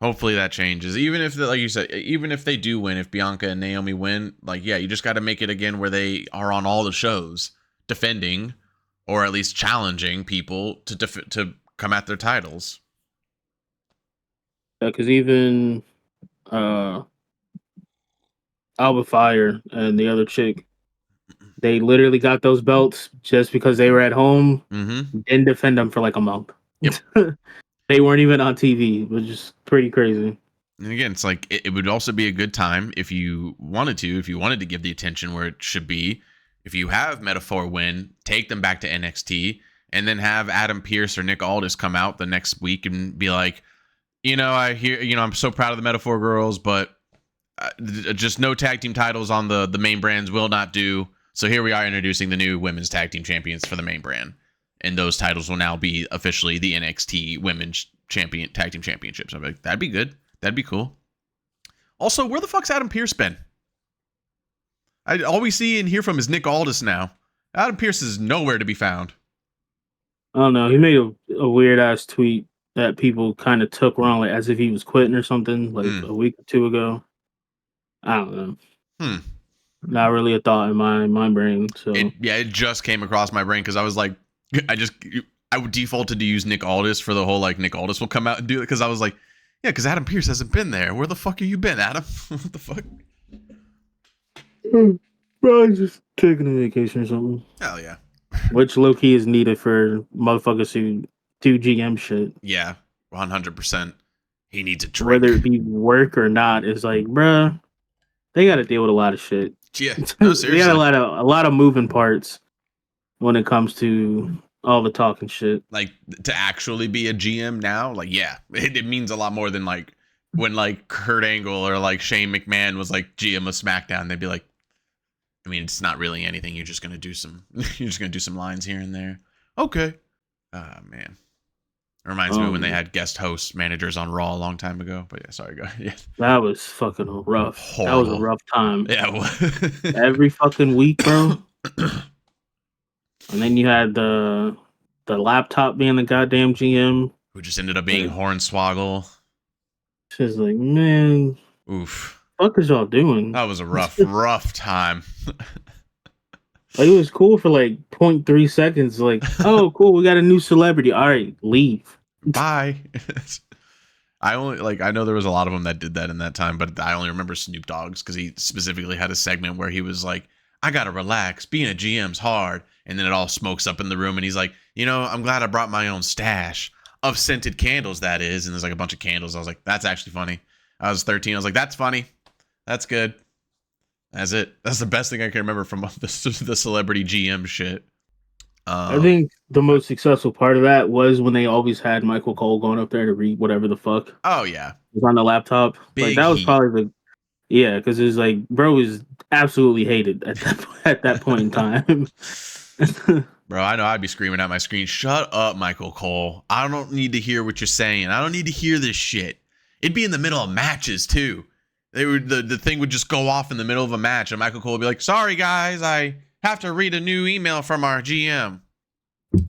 Hopefully that changes. Even if, like you said, even if they do win, if Bianca and Naomi win, like, yeah, you just got to make it again where they are on all the shows defending, or at least challenging people to come at their titles. Yeah, because even Alba Fire and the other chick, they literally got those belts just because they were at home. Didn't defend them for like a month. Yep. They weren't even on TV, which is pretty crazy. And again, it's like, it would also be a good time if you wanted to give the attention where it should be. If you have Meta-4 win, take them back to NXT, and then have Adam Peirce or Nick Aldis come out the next week and be like, I hear, I'm so proud of the Meta-4 girls, but just no tag team titles on the main brands will not do. So here we are introducing the new women's tag team champions for the main brand. And those titles will now be officially the NXT women's tag team championships. I'm like, that'd be good. That'd be cool. Also, where the fuck's Adam Peirce been? All we see and hear from is Nick Aldis now. Adam Peirce is nowhere to be found. I don't know. He made a weird ass tweet that people kind of took wrong, like as if he was quitting or something, like a week or 2 ago. I don't know. Hmm. Not really a thought in my brain. So It just came across my brain because I was like, I defaulted to use Nick Aldis for the whole like Nick Aldis will come out and do it because I was like, yeah, because Adam Peirce hasn't been there. Where the fuck have you been, Adam? What the fuck? Probably just taking a vacation or something. Hell yeah. Which low key is needed for motherfuckers who do GM shit. Yeah, 100%. He needs a drink. Whether it be work or not, is like, bruh, they got to deal with a lot of shit. Yeah, no, seriously. They got a lot of moving parts when it comes to all the talking shit. Like to actually be a GM now, like yeah, it means a lot more than like when like Kurt Angle or like Shane McMahon was like GM of SmackDown. They'd be like, I mean, it's not really anything. You're just gonna do some lines here and there. Okay. Man. It reminds me when they had guest host managers on Raw a long time ago. But yeah, sorry, go ahead. Yeah. That was fucking rough. Horrible. That was a rough time. Yeah. Every fucking week, bro. And then you had the laptop being the goddamn GM. Who just ended up being Hornswoggle. She's like, man. Oof. What is y'all doing? That was a rough time. Like, it was cool for like 0.3 seconds. Like, oh, cool, we got a new celebrity. All right, leave. Bye. I know there was a lot of them that did that in that time, but I only remember Snoop Dogg's because he specifically had a segment where he was like, I gotta relax. Being a GM's hard. And then it all smokes up in the room and he's like, I'm glad I brought my own stash of scented candles, that is. And there's like a bunch of candles. I was like, that's actually funny. I was 13. I was like, that's funny. That's good. That's it. That's the best thing I can remember from the celebrity GM shit. I think the most successful part of that was when they always had Michael Cole going up there to read whatever the fuck. Oh, yeah. Was on the laptop. Like, that was probably yeah, because it was like, bro is absolutely hated at that point in time. Bro, I know I'd be screaming at my screen, shut up, Michael Cole. I don't need to hear what you're saying. I don't need to hear this shit. It'd be in the middle of matches, too. The thing would just go off in the middle of a match, and Michael Cole would be like, sorry, guys, I have to read a new email from our GM.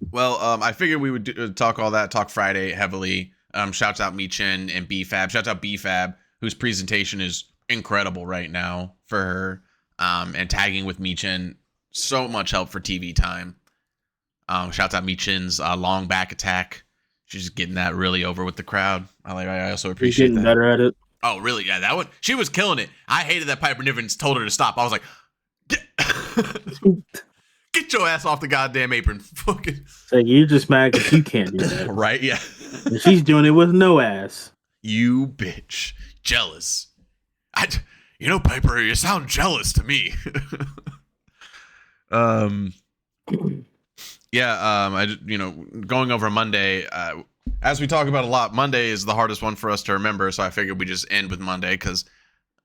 Well, I figured we would talk Friday heavily. Shouts out Michin and Bfab. Shouts out Bfab, whose presentation is incredible right now for her. And tagging with Michin, so much help for TV time. Shouts out Michin's Longback attack. She's getting that really over with the crowd. I also appreciate getting that. Better at it. Oh, really? Yeah, that one. She was killing it. I hated that Piper Niven told her to stop. I was like, get your ass off the goddamn apron. Fucking. So you're just mad because you can't do that. Right? Yeah. And she's doing it with no ass. You bitch. Jealous. Piper, you sound jealous to me. Going over Monday, as we talk about a lot, Monday is the hardest one for us to remember, so I figured we just end with Monday because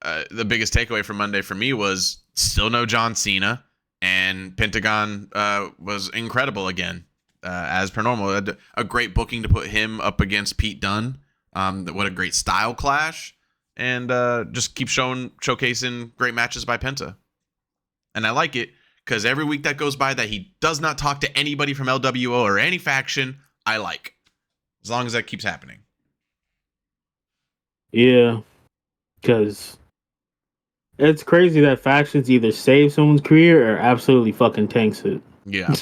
the biggest takeaway from Monday for me was still no John Cena, and Pentagon was incredible again, as per normal. A great booking to put him up against Pete Dunne. What a great style clash, and just keep showcasing great matches by Penta. And I like it because every week that goes by that he does not talk to anybody from LWO or any faction, I like. As long as that keeps happening. Yeah, because it's crazy that factions either save someone's career or absolutely fucking tanks it. Yeah.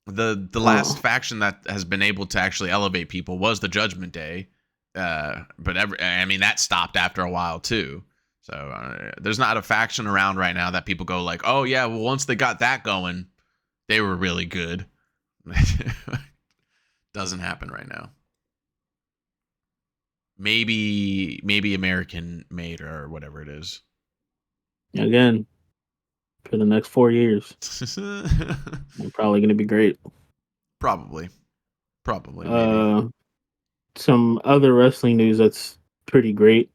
The last faction that has been able to actually elevate people was the Judgment Day. But that stopped after a while too. So there's not a faction around right now that people go like, oh yeah, well once they got that going, they were really good. Doesn't happen right now. Maybe American made or whatever it is. Again, for the next 4 years. They're probably going to be great. Probably. Some other wrestling news that's pretty great.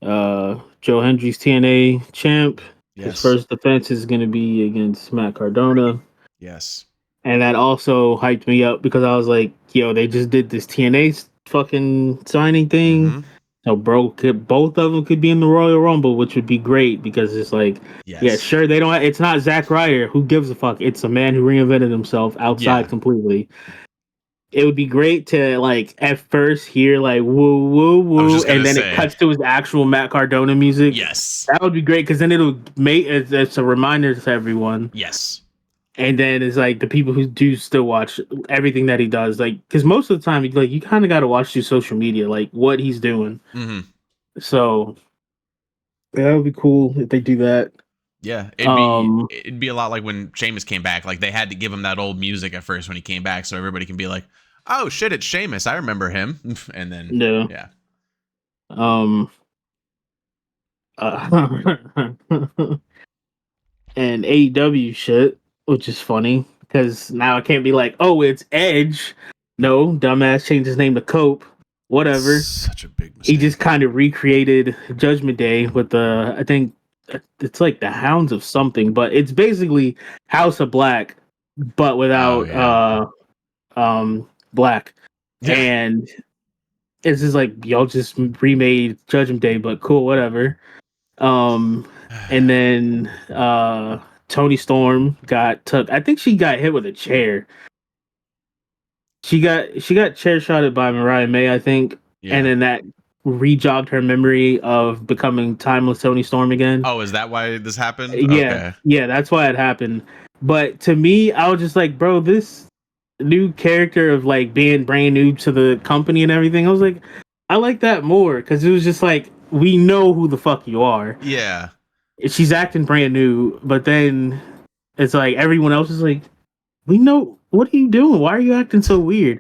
Joe Hendry's TNA champ. Yes. His first defense is going to be against Matt Cardona. Yes. And that also hyped me up because I was like, yo, they just did this TNA fucking signing thing. Mm-hmm. So, both of them could be in the Royal Rumble, which would be great because it's like, yeah, sure, they don't. It's not Zack Ryder. Who gives a fuck? It's a man who reinvented himself outside completely. it would be great to like at first hear like woo woo woo, and then it cuts to his actual Matt Cardona music. Yes, that would be great because then it'll make it's a reminder to everyone. Yes. And then it's like the people who do still watch everything that he does, like, because most of the time, like, you kind of got to watch through social media, like what he's doing. Mm-hmm. So yeah, that would be cool if they do that. Yeah, it'd be a lot like when Sheamus came back. Like they had to give him that old music at first when he came back, so everybody can be like, "Oh shit, it's Sheamus! I remember him." And then yeah. And AEW shit, which is funny because now I can't be like, "Oh, it's Edge." No, dumbass changed his name to Cope. Whatever. Such a big mistake. He just kind of recreated Judgment Day with the, I think it's like the Hounds of something, but it's basically House of Black, but without Black. Yeah. And it's just like y'all just remade Judgment Day, but cool, whatever. And then Toni Storm took. I think she got hit with a chair. She got chair shotted by Mariah May, I think, and then that rejogged her memory of becoming Timeless Toni Storm again. Oh, is that why this happened? Yeah, yeah, that's why it happened. But to me, I was just like, bro, this new character of like being brand new to the company and everything, I was like, I like that more because it was just like, we know who the fuck you are. Yeah. She's acting brand new, but then it's like everyone else is like, we know, what are you doing? Why are you acting so weird?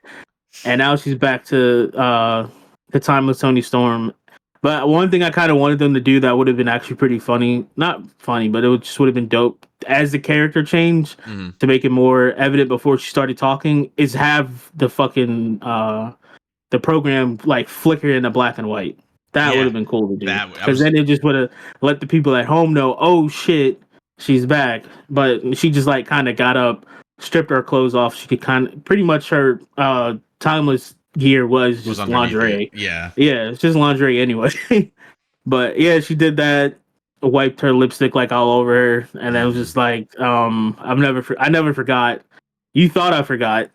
And now she's back to the Timeless Toni Storm. But one thing I kind of wanted them to do that would have been actually pretty funny, not funny, but it just would have been dope as the character change to make it more evident before she started talking, is have the fucking the program like flicker into black and white. That would have been cool to do, because then it just would have let the people at home know, oh shit, she's back. But she just like kind of got up, stripped her clothes off. She could kind of pretty much her Timeless gear was just lingerie. Yeah, it's just lingerie anyway. But yeah, she did that, wiped her lipstick like all over her, and I was just like, I never forgot. You thought I forgot.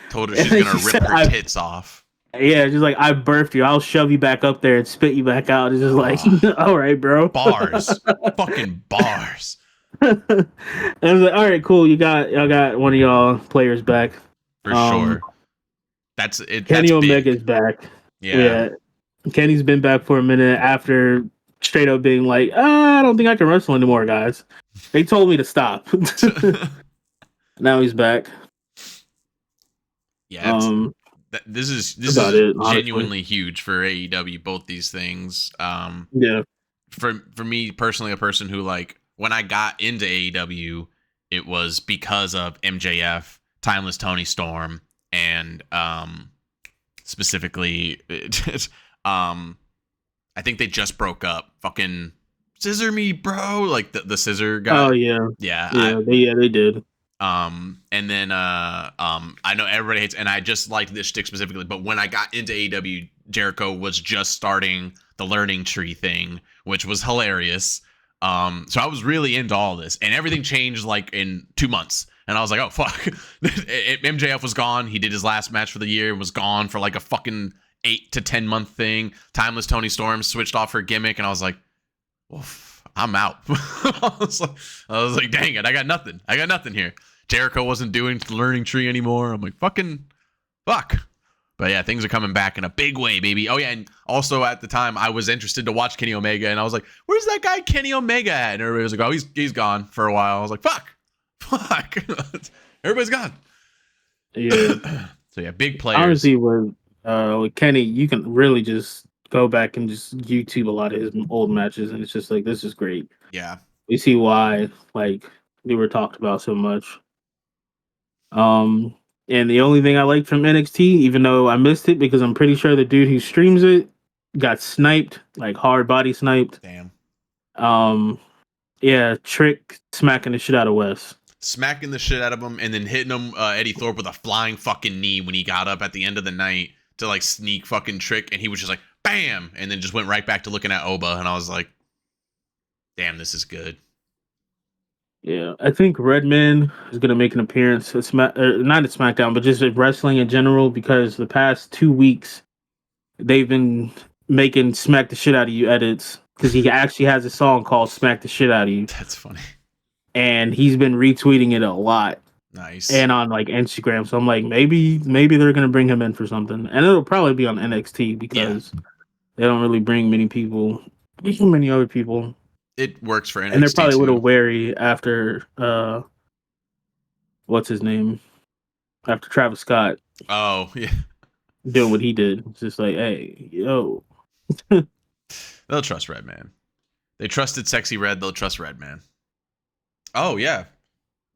Told her she's gonna rip her tits off. Yeah, just like, I birthed you. I'll shove you back up there and spit you back out. It's just like, all right, bro. Bars. Fucking bars. And I was like, all right, cool. Y'all got one of y'all players back. For sure. That's it. Kenny Omega's back. Yeah. Kenny's been back for a minute after straight up being like, I don't think I can wrestle anymore, guys. They told me to stop. Now he's back. Yeah. This is genuinely huge for AEW, both these things. For me personally, a person who, like, when I got into AEW, it was because of MJF, Timeless Toni Storm, and specifically I think they just broke up. Fucking Scissor Me, bro, like the scissor guy. Oh yeah. They did. And then I know everybody hates, and I just liked this shtick specifically, but when I got into AEW, Jericho was just starting the learning tree thing, which was hilarious. So I was really into all this, and everything changed like in 2 months, and I was like, oh fuck. MJF was gone. He did his last match for the year, was gone for like a fucking 8 to 10 month thing. Timeless Toni Storm switched off her gimmick, and I was like, well, I'm out. I was like, dang it, I got nothing here. Jericho wasn't doing the learning tree anymore. I'm like, fucking fuck. But yeah, things are coming back in a big way, baby. Oh yeah, and also at the time I was interested to watch Kenny Omega, and I was like, where's that guy Kenny Omega at? And everybody was like, oh, he's gone for a while. I was like, fuck. Everybody's gone. Yeah. So yeah, big players. Honestly, with Kenny, you can really just go back and just YouTube a lot of his old matches, and it's just like, this is great. Yeah. We see why, like, they were talked about so much. And the only thing I liked from NXT, even though I missed it because I'm pretty sure the dude who streams it got sniped, like hard body sniped. Damn. Yeah, Trick smacking the shit out of Wes. Smacking the shit out of him, and then hitting him, Eddie Thorpe, with a flying fucking knee when he got up at the end of the night to like sneak fucking Trick, and he was just like, bam, and then just went right back to looking at Oba, and I was like, damn, this is good. Yeah, I think Redman is gonna make an appearance at not at SmackDown, but just at wrestling in general, because the past 2 weeks they've been making "Smack the Shit Out of You" edits, because he actually has a song called "Smack the Shit Out of You," That's funny. and he's been retweeting it a lot. Nice. And on like Instagram, so I'm like, maybe they're gonna bring him in for something, and it'll probably be on NXT because they don't really bring many other people. It works for NXT, and they're probably a little too. wary after what's his name, after Travis Scott Oh, yeah. doing what he did. It's just like, hey, yo. They'll trust Redman. They trusted Sexy Red. They'll trust Redman. Oh, yeah.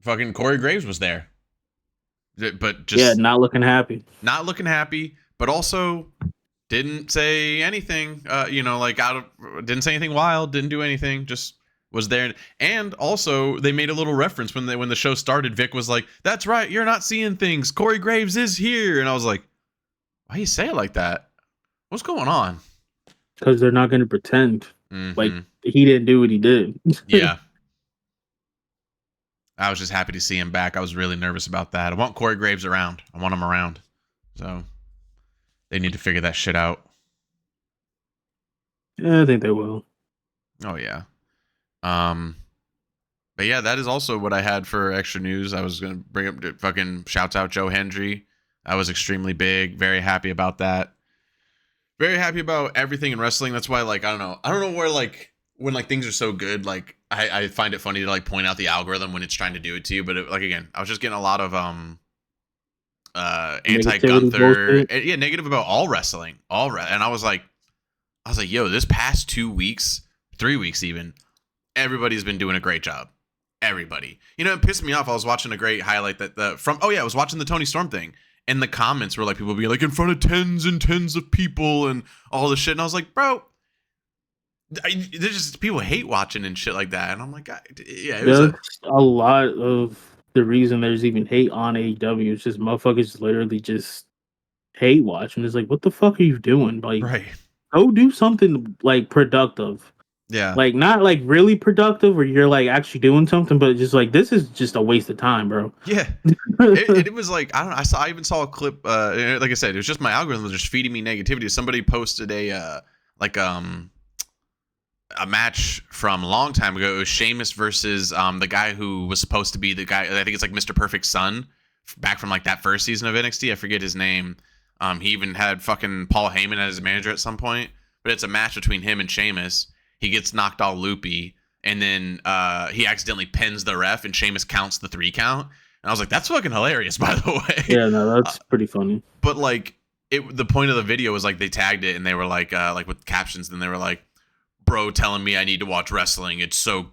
Fucking Corey Graves was there. But just not looking happy. Not looking happy, but also didn't say anything, didn't say anything wild, didn't do anything, just was there. And also they made a little reference when the show started. Vic was like, "That's right, you're not seeing things. Corey Graves is here." And I was like, why do you say it like that? What's going on? Because they're not going to pretend like Mm-hmm. he didn't do what he did. Yeah. I was just happy to see him back. I was really nervous about that. I want Corey Graves around. I want him around. So they need to figure that shit out. Yeah, I think they will. Oh, yeah. But yeah, that is also what I had for extra news. I was going to bring up fucking shouts out Joe Hendry. That was extremely big. Very happy about that. Very happy about everything in wrestling. That's why, like, I don't know where, like, when, like, things are so good, like, I find it funny to, like, point out the algorithm when it's trying to do it to you. But, like, again, I was just getting a lot of, anti-Gunther. Yeah, negative about all wrestling. And I was like, yo, this past 2 weeks, 3 weeks even, everybody's been doing a great job. Everybody. You know, it pissed me off. I was watching a great highlight I was watching the Tony Storm thing. And the comments were like people being like in front of tens and tens of people and all this shit. And I was like, bro, there's just people hate watching and shit like that. And I'm like, yeah, it was a lot of the reason there's even hate on AEW. It's just motherfuckers literally just hate watching. It's like, what the fuck are you doing? Like, right. Go do something like productive. Yeah. Like not like really productive where you're like actually doing something, but just like this is just a waste of time, bro. Yeah. it was like, I don't know. I even saw a clip, like I said, it was just my algorithm was just feeding me negativity. Somebody posted a match from a long time ago. It was Sheamus versus the guy who was supposed to be the guy, I think it's like Mr. Perfect's son, back from like that first season of NXT. I forget his name. He even had fucking Paul Heyman as his manager at some point, but it's a match between him and Sheamus. He gets knocked all loopy, and then he accidentally pins the ref, and Sheamus counts the 3 count. And I was like, that's fucking hilarious, by the way. Yeah, no, that's pretty funny. But like, the point of the video was like they tagged it, and they were like with captions, and they were like, "Bro, telling me I need to watch wrestling. It's so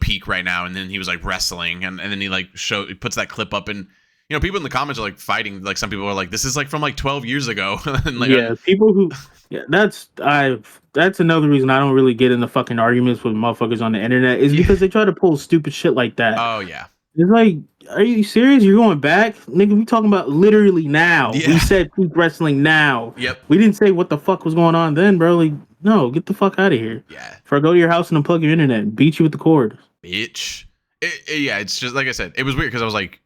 peak right now." And then he was like wrestling, and then he like he puts that clip up, and you know, people in the comments are like fighting. Like some people are like, "This is like from like 12 years ago." And like, yeah, people who, yeah, that's another reason I don't really get into fucking arguments with motherfuckers on the internet is because they try to pull stupid shit like that. Oh yeah, it's like, are you serious? You're going back, nigga? We talking about literally now. Yeah. We said peak wrestling now. Yep. We didn't say what the fuck was going on then, bro. Like, no, get the fuck out of here. Yeah. Or go to your house and unplug your internet and beat you with the cord. Bitch. Yeah, it's just like I said. It was weird because I was like,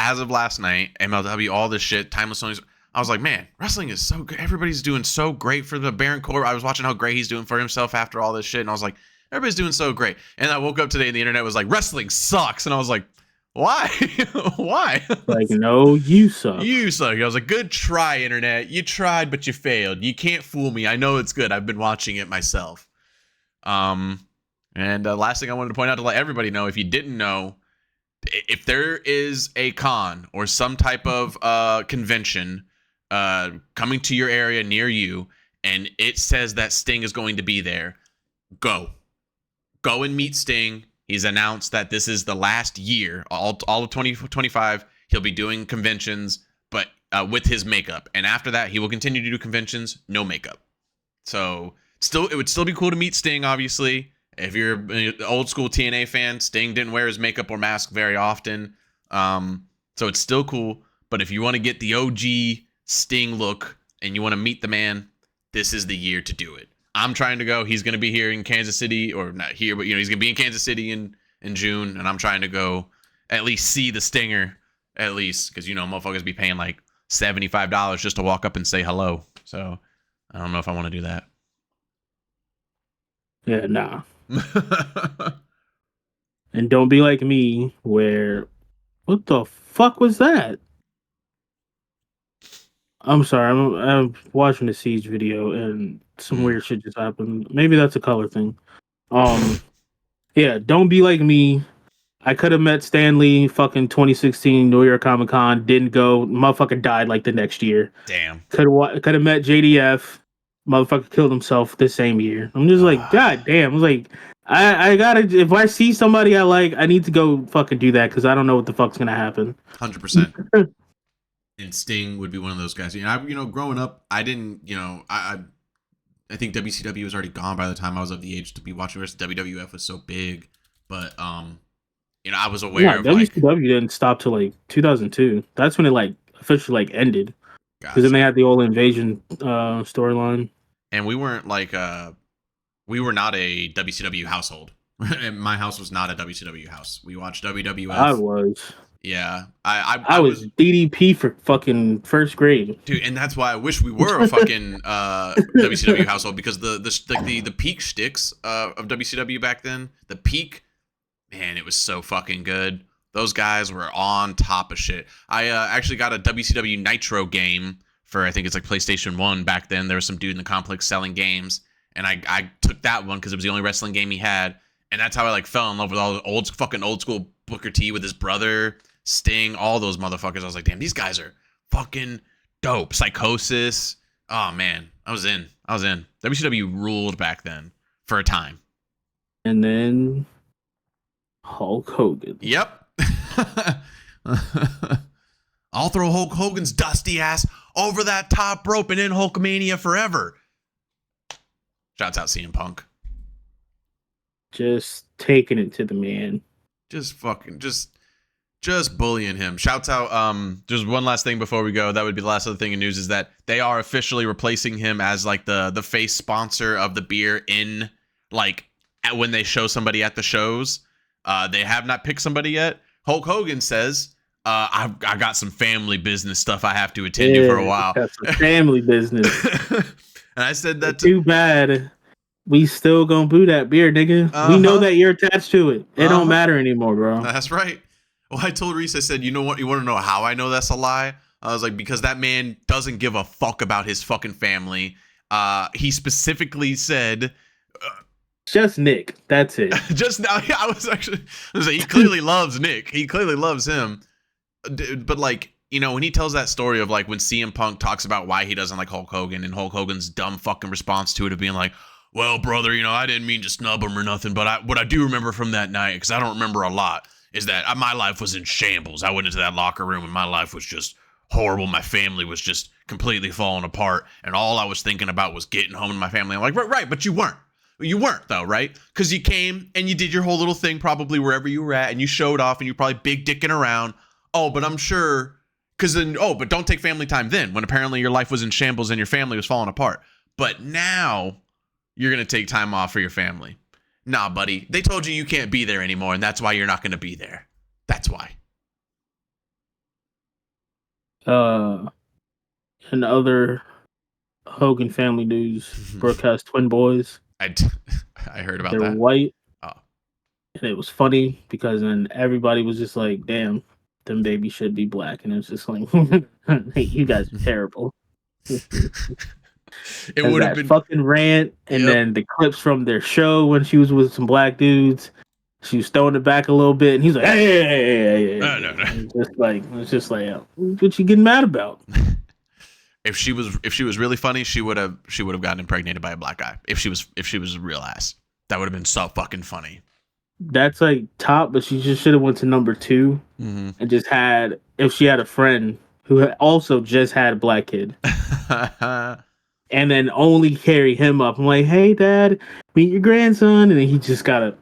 as of last night, MLW, all this shit, Timeless Songs. I was like, man, wrestling is so good. Everybody's doing so great for the Baron Corbin. I was watching how great he's doing for himself after all this shit, and I was like, everybody's doing so great. And I woke up today and the internet was like, wrestling sucks. And I was like, why? Why? Like, no, you suck. You suck. I was like, good try, internet. You tried, but you failed. You can't fool me. I know it's good. I've been watching it myself. And last thing I wanted to point out to let everybody know, if you didn't know, if there is a con or some type of convention coming to your area near you, and it says that Sting is going to be there, go and meet Sting. He's announced that this is the last year, all of 2025. He'll be doing conventions, but with his makeup, and after that, he will continue to do conventions, no makeup. So it would still be cool to meet Sting, obviously. If you're an old school TNA fan, Sting didn't wear his makeup or mask very often. So it's still cool. But if you want to get the OG Sting look and you want to meet the man, this is the year to do it. I'm trying to go. He's going to be here in Kansas City, or not here, but he's going to be in Kansas City in in June, and I'm trying to go at least see the Stinger, at least, because, you know, motherfuckers be paying like $75 just to walk up and say hello. So I don't know if I want to do that. Yeah, nah. And don't be like me, where, what the fuck was that? I'm sorry, I'm watching the Siege video and some weird shit just happened. Maybe that's a color thing. Yeah, don't be like me. I could have met Stanley fucking 2016 New York Comic Con, didn't go. Motherfucker died like the next year. Damn. Could have met JDF. Motherfucker killed himself the same year. I'm just like, god damn. I was like, I gotta, if I see somebody I like, I need to go fucking do that because I don't know what the fuck's gonna happen. 100%. And Sting would be one of those guys. You know, growing up, I didn't, you know, I think WCW was already gone by the time I was of the age to be watching. WWF was so big, but you know, I was aware of WCW didn't stop till like 2002. That's when it like officially like ended. Because then they had the old invasion storyline. And we weren't like we were not a WCW household. My house was not a WCW house. We watched WWF. I was. Yeah, I was DDP for fucking first grade, dude, and that's why I wish we were a fucking WCW household, because the peak shticks of WCW back then, the peak, man, it was so fucking good. Those guys were on top of shit. I actually got a WCW Nitro game for, I think it's like PlayStation 1 back then. There was some dude in the complex selling games, and I took that one because it was the only wrestling game he had, and that's how I like fell in love with all the old school Booker T with his brother, Sting, all those motherfuckers. I was like, damn, these guys are fucking dope. Psychosis. Oh man, I was in. WCW ruled back then for a time. And then Hulk Hogan. Yep. I'll throw Hulk Hogan's dusty ass over that top rope and in Hulkamania forever. Shouts out CM Punk. Just taking it to the man. Just bullying him. Shouts out. Just one last thing before we go. That would be the last other thing in news, is that they are officially replacing him as like the face sponsor of the beer in like when they show somebody at the shows. They have not picked somebody yet. Hulk Hogan says, I got some family business stuff I have to attend to for a while. Got some family business. And I said that too bad. We still gonna boo that beer, nigga. We know that you're attached to it. It don't matter anymore, bro. That's right. Well, I told Reese, I said, you know what? You want to know how I know that's a lie? I was like, because that man doesn't give a fuck about his fucking family. He specifically said, just Nick. That's it. Just now, I was like, he clearly loves Nick. He clearly loves him. But like, you know, when he tells that story of like when CM Punk talks about why he doesn't like Hulk Hogan, and Hulk Hogan's dumb fucking response to it of being like, well, brother, you know, I didn't mean to snub him or nothing, but what I do remember from that night, because I don't remember a lot, is that my life was in shambles. I went into that locker room and my life was just horrible. My family was just completely falling apart, and all I was thinking about was getting home to my family. I'm like, right, but you weren't. You weren't, though, right? Because you came and you did your whole little thing probably wherever you were at, and you showed off, and you probably big dicking around. Oh, but I'm sure, because then, but don't take family time then, when apparently your life was in shambles and your family was falling apart. But now you're going to take time off for your family. Nah, buddy. They told you can't be there anymore, and that's why you're not going to be there. That's why. And other Hogan family news, Brooke has twin boys. I heard about They're that. white. Oh. And it was funny because then everybody was just like, damn, them babies should be black. And it was just like, hey, you guys are terrible. It would have been fucking rant, and then the clips from their show when she was with some black dudes. She was throwing it back a little bit, and he's like, "Hey!" No. It's just like, what you getting mad about? If she was really funny, she would have gotten impregnated by a black guy. If she was a real ass, that would have been so fucking funny. That's like top, but she just should have went to number 2 and just had, if she had a friend who had also just had a black kid. And then only carry him up. I'm like, hey, Dad, meet your grandson. And then he just gotta.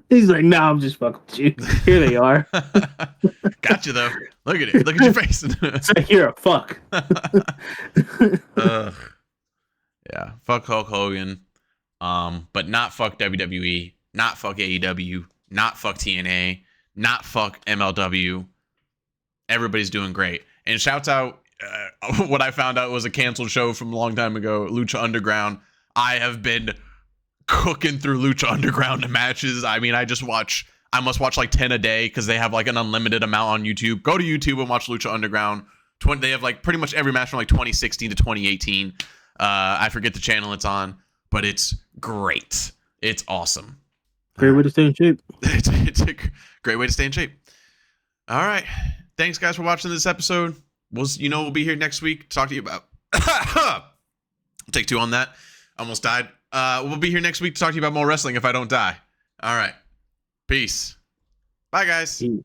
He's like, nah, I'm just fucking with you. Here they are. Got you, though. Look at it. Look at your face. It's like, you're a fuck. Yeah, fuck Hulk Hogan. But not fuck WWE. not fuck AEW, not fuck TNA, not fuck MLW. Everybody's doing great. And shouts out, what I found out was a canceled show from a long time ago, Lucha Underground. I have been cooking through Lucha Underground matches. I mean, I must watch like 10 a day because they have like an unlimited amount on YouTube. Go to YouTube and watch Lucha Underground. They have like pretty much every match from like 2016 to 2018. I forget the channel it's on, but it's great. It's awesome. Great way to stay in shape. It's a great way to stay in shape. All right. Thanks, guys, for watching this episode. We'll be here next week to talk to you about... Take two on that. Almost died. We'll be here next week to talk to you about more wrestling if I don't die. All right. Peace. Bye, guys. Peace.